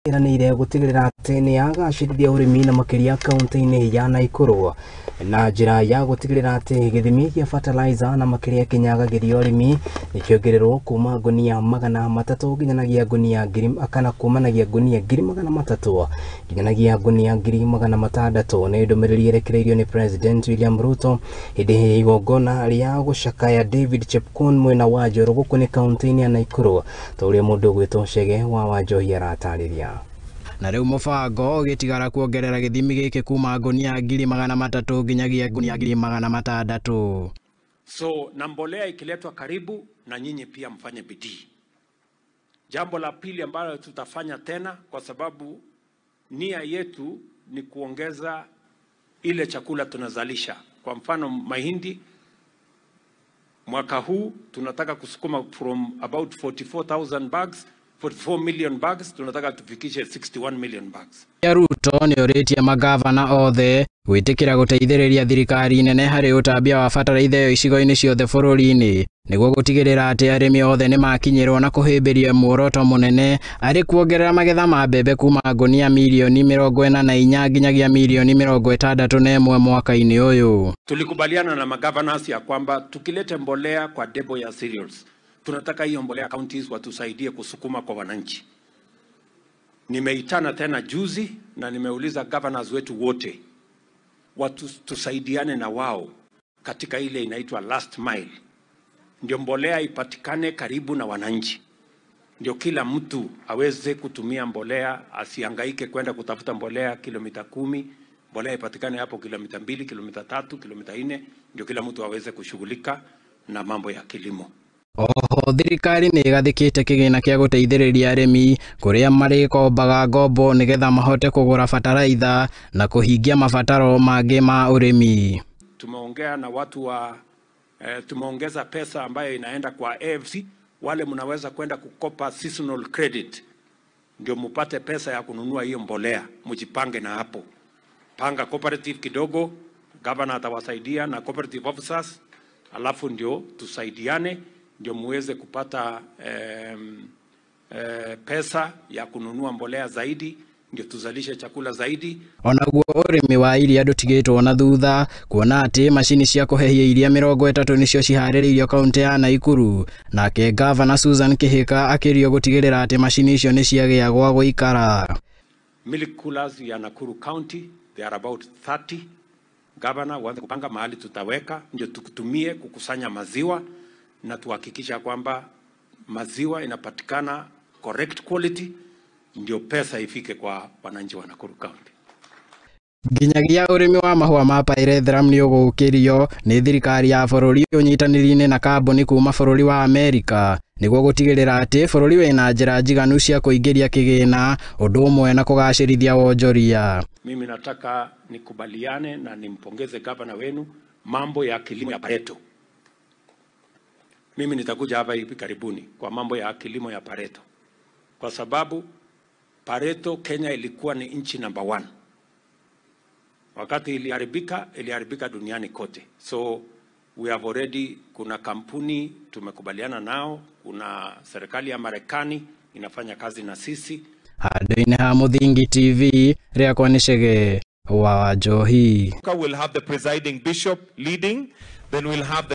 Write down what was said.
iraniire gutigirira ati ni agacirithia urimi na makiria kaunti-ini ya Nakuru na njira ya gutigirira ati githimi gia fertiliser na makiria kinyagagirwo arimi nikiongererwo kuma ngunia 300 nginyagia ngunia 1000 kana kumanagia ngunia 300 nginyagia ngunia 600 ni ndumiriri yerekereirio ni President William Ruto hindi igongona ria gucakaya David Chepkun mwena wa Njoro guku ni kaunti-ini ya Nakuru turia mundu gwitwo Chege wa Wanjohi aratariria. Na riu mubango gitigara kuongerera githimi giki kuma ngunia 300 nginyagia ngunia 600. So na mbolea ikiletwa karibu na nyinyi pia mfanye bidii. Jambo la pili ambalo tutafanya tena, kwa sababu nia yetu ni kuongeza ile chakula tunazalisha. Kwa mfano mahindi, mwaka huu tunataka kusukuma from about 44,000 bags 44 million bags, tunataka tufikishe 61 million bags. Ruto ni oritie magavana othe gwitikira guteithiriria thirikari nene hari utambia wa fertiliser icigo-ini ciothe bururiini niguo gutigirira ati arimi othe ni makinyirwo na kuhimbiria muoroto munene ari kuongerera magetha ma mbembe kuma ngunia milioni 44 nginyagia milioni 61 mwaka-ini uyu. Tulikubaliana na magovernors ya kwamba tukilete mbolea kwa debo ya cereals, tunataka hiyo mbolea counties watusaidie kusukuma kwa wananchi. Nimeitana tena juzi na nimeuliza governors wetu wote tusaidiane na wao katika ile inaitwa last mile. Ndio mbolea ipatikane karibu na wananchi. Ndio kila mtu aweze kutumia mbolea, asihangaike kwenda kutafuta mbolea kilomita 10, mbolea ipatikane hapo kilomita 2, kilomita 3, kilomita 4, ndio kila mtu aweze kushughulika na mambo ya kilimo. Oho thirikari ni gathikite kigina kia guteithiriria arimi kuria marikombaga ngombo nigetha mahote kugura fertiliser na kuhingia mabataro mangi ma urimi. Tumeongea na watu wa tumeongeza pesa ambayo inaenda kwa AFC, wale mnaweza kwenda kukopa seasonal credit ndio mupate pesa ya kununua hiyo mbolea. Mjipange na hapo, panga cooperative kidogo, governor atawasaidia na cooperative officers, alafu ndio tusaidiane ndio muweze kupata pesa ya kununua mbolea zaidi, ndio tuzalishe chakula zaidi. Onaguo urimi wa iria ndutigitwo na thutha kuona ati mashini cia kuhehia iria 30 nicio cihaririirio kaunti ya Nakuru, nake governor Susan Kihika akirio gutigirira ati mashini icio ni ciagiyagwo guikara. Milk coolers ya Nakuru County, they are about 30. Governor waanze kupanga mahali tutaweka ndio tukutumie kukusanya maziwa na tuhakikisha kwamba maziwa inapatikana correct quality, ndio pesa ifike kwa wananchi wa Nakuru County. Nginyagia urimi wa mahua ma pyrethrum ni ugukirio ni thirikari ya bururi unyitanirine na kambuni kuma bururi wa Amerika niguo gutigirira ati bururi wina njira njiganu cia kuingiria kigina undu umwe na kugacirithia wonjoria. Mimi nataka nikubaliane na nimpongeze gavana wenu mambo ya kilimo ya pareto. Mimi nitakuja hapa hivi karibuni kwa mambo ya kilimo ya pareto, kwa sababu pareto Kenya ilikuwa ni nchi number 1. Wakati iliharibika duniani kote. So we have already, kuna kampuni tumekubaliana nao, kuna serikali ya Marekani inafanya kazi na sisi. Handu-ini ha Muthingi TV riakwa ni Chege wa Wanjohi. We'll have the presiding bishop leading, then we'll have the